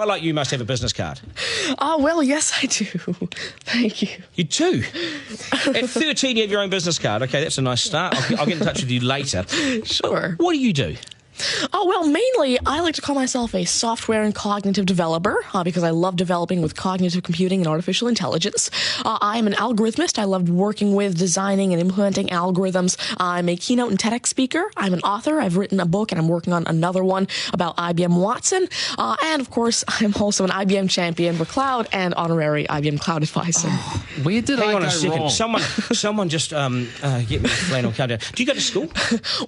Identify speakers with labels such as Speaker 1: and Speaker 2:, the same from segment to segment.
Speaker 1: I like you must have a business card.
Speaker 2: Oh, well, yes, I do. Thank you.
Speaker 1: You do? At 13, you have your own business card. OK, that's a nice start. I'll get in touch with you later.
Speaker 2: Sure.
Speaker 1: What do you do?
Speaker 2: Oh, well, mainly, I like to call myself a software and cognitive developer because I love developing with cognitive computing and artificial intelligence. I'm an algorithmist. I love working with, designing, and implementing algorithms. I'm a keynote and TEDx speaker. I'm an author. I've written a book, and I'm working on another one about IBM Watson. And, of course, I'm also an IBM champion for cloud and honorary IBM cloud advisor.
Speaker 3: Oh, where did
Speaker 1: Hang
Speaker 3: I
Speaker 1: on
Speaker 3: go
Speaker 1: a second.
Speaker 3: wrong?
Speaker 1: Someone just get me a flannel countdown. Do you go to school?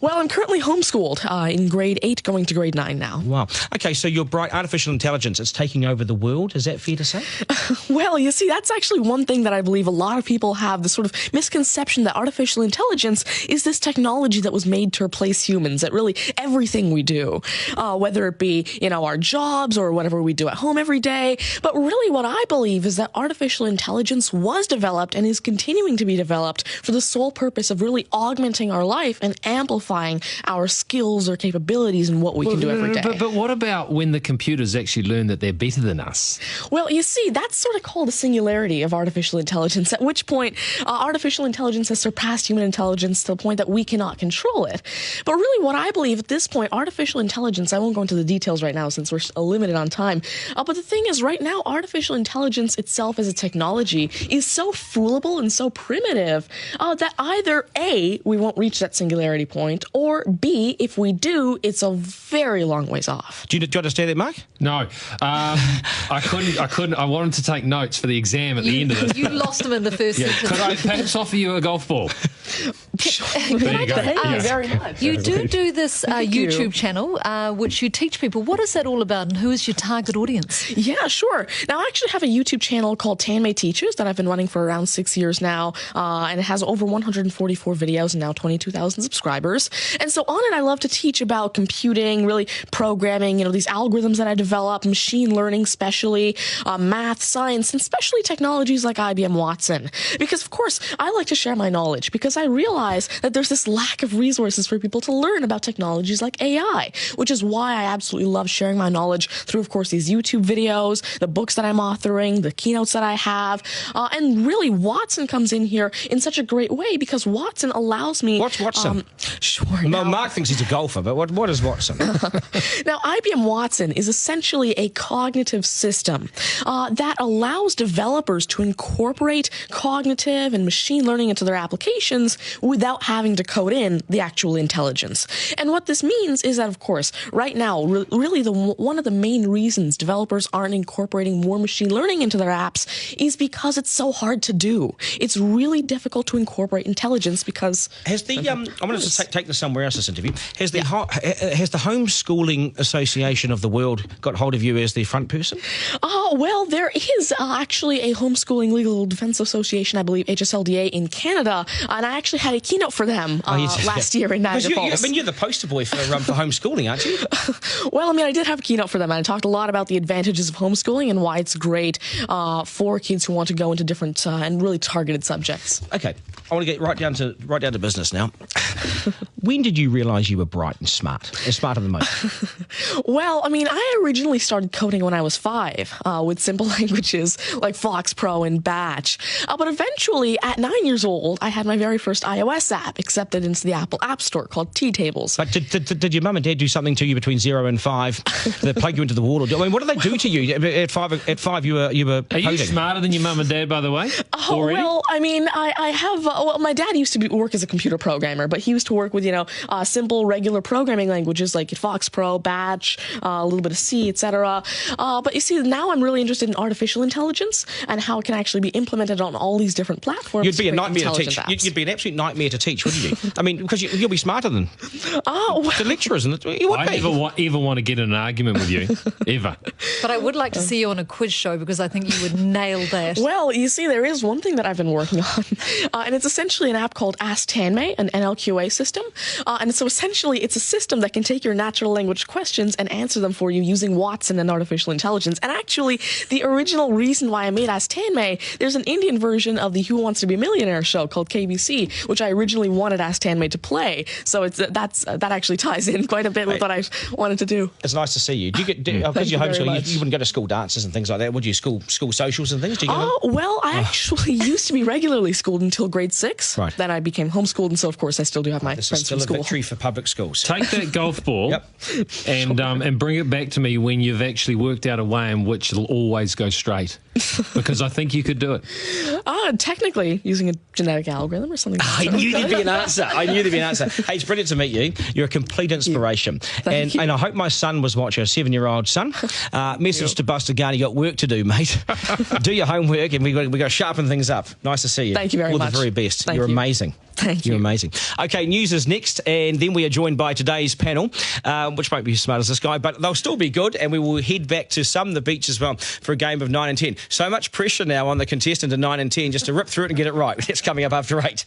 Speaker 2: Well, I'm currently homeschooled in grade 8, going to grade 9 now.
Speaker 1: Wow. OK, so you're bright. Artificial intelligence, it's taking over the world. Is that fair to say?
Speaker 2: Well, you see, that's actually one thing that I believe a lot of people have, the sort of misconception that artificial intelligence is this technology that was made to replace humans at really everything we do, whether it be, our jobs or whatever we do at home every day. But really what I believe is that artificial intelligence was developed and is continuing to be developed for the sole purpose of really augmenting our life and amplifying our skills or capabilities and what we can do every day.
Speaker 3: But what about when the computers actually learn that they're better than us?
Speaker 2: Well, you see, that's sort of called a singularity of artificial intelligence, at which point artificial intelligence has surpassed human intelligence to the point that we cannot control it. But really what I believe at this point, artificial intelligence, I won't go into the details right now since we're limited on time, but the thing is right now, artificial intelligence itself as a technology is so foolable and so primitive that either A, we won't reach that singularity point, or B, if we do, it's a very long ways off.
Speaker 1: Do you understand that, Mark?
Speaker 3: No. I couldn't. I wanted to take notes for the exam at the end of this.
Speaker 4: You lost them in the first sentence.
Speaker 3: Could I perhaps offer you a golf ball?
Speaker 2: There you go. Thank you very much.
Speaker 4: You do this YouTube channel, which you teach people. What is that all about, and who is your target audience?
Speaker 2: Yeah, sure. Now, I actually have a YouTube channel called Tanmay Teaches that I've been running for around 6 years now, and it has over 144 videos and now 22,000 subscribers. And so on it, I love to teach about computing, really programming, these algorithms that I develop, machine learning especially, math, science, and especially technologies like IBM Watson. Because, of course, I like to share my knowledge because I realize that there's this lack of resources for people to learn about technologies like AI, which is why I absolutely love sharing my knowledge through, of course, these YouTube videos, the books that I'm authoring, the keynotes that I have, and really Watson comes in here in such a great way because Watson allows me...
Speaker 1: What's Watson?
Speaker 2: Sure.
Speaker 1: Well, Mark thinks he's a golfer, but what is Watson?
Speaker 2: Now, IBM Watson is essentially a cognitive system that allows developers to incorporate cognitive and machine learning into their applications without having to code in the actual intelligence. And what this means is that, of course, right now, really one of the main reasons developers aren't incorporating more machine learning into their apps is because it's so hard to do. It's really difficult to incorporate intelligence because...
Speaker 1: Has the I'm going to take this somewhere else, this interview. Has the Homeschooling Association of the World got hold of you as the front person?
Speaker 2: Well, there is actually a Homeschooling Legal Defense Association, I believe, HSLDA in Canada, and I actually had a keynote for them last year in Niagara Falls.
Speaker 1: You're the poster boy for homeschooling, aren't you?
Speaker 2: Well, I did have a keynote for them, and I talked a lot about the advantages of homeschooling and why it's great for kids who want to go into different and really targeted subjects.
Speaker 1: Okay, I want to get right down to business now. When did you realise you were bright and smarter than most?
Speaker 2: Well, I originally started coding when I was 5 with simple languages like Fox Pro and Batch. But eventually, at 9 years old, I had my very first iOS app accepted into the Apple App Store called T-Tables.
Speaker 1: But did your mum and dad do something to you between 0 and 5 that plug you into the wall? What did they do to you at 5? At 5, you were
Speaker 3: Are you
Speaker 1: coding?
Speaker 3: smarter than your mum and dad, by the way? Already?
Speaker 2: Well, I have... my dad used to work as a computer programmer, but he used to work with, simple, regular programming languages like Fox Pro, Batch, a little bit of C, etc. But you see, now I'm really interested in artificial intelligence and how it can actually be implemented on all these different platforms.
Speaker 1: You'd be a nightmare to teach. You'd be an absolute nightmare to teach, wouldn't you? Because you'll be smarter than the lecturers. And
Speaker 3: I never even want to get in an argument with you, ever.
Speaker 4: But I would like to see you on a quiz show because I think you would nail that.
Speaker 2: Well, you see, there is one thing that I've been working on, and it's essentially an app called Ask Tanmay, an NLQA system. And so essentially, it's a system system that can take your natural language questions and answer them for you using Watson and artificial intelligence. And actually, the original reason why I made Ask Tanmay, there's an Indian version of the Who Wants to Be a Millionaire show called KBC, which I originally wanted Ask Tanmay to play. So that actually ties in quite a bit with what I wanted to do.
Speaker 1: It's nice to see you. Do you get because you're homeschooled, you wouldn't go to school dances and things like that, would you? School socials and things? Do you
Speaker 2: Well, I actually used to be regularly schooled until grade 6.
Speaker 1: Right.
Speaker 2: Then I became homeschooled, and so of course I still do have my
Speaker 1: This
Speaker 2: friends
Speaker 1: is still
Speaker 2: from
Speaker 1: a
Speaker 2: school.
Speaker 1: victory for public schools.
Speaker 3: Take that golf ball
Speaker 1: Yep.
Speaker 3: and bring it back to me when you've actually worked out a way in which it'll always go straight. Because I think you could do it.
Speaker 2: Technically, using a genetic algorithm or something.
Speaker 1: I knew there'd be an answer. Hey, it's brilliant to meet you. You're a complete inspiration.
Speaker 2: Thank you.
Speaker 1: And I hope my son was watching, a 7-year-old son. Message to Buster Garner, you got work to do, mate. Do your homework, and we got to sharpen things up. Nice to see you.
Speaker 2: Thank you very
Speaker 1: much.
Speaker 2: much.
Speaker 1: All the very best.
Speaker 2: Thank
Speaker 1: You're
Speaker 2: you.
Speaker 1: amazing.
Speaker 2: Thank you.
Speaker 1: You're amazing. Okay, news is next, and then we are joined by today's panel, which won't be as smart as this guy, but they'll still be good, and we will head back to the beach as well for a game of 9 and 10. So much pressure now on the contestant of 9 and 10 just to rip through it and get it right. That's coming up after 8.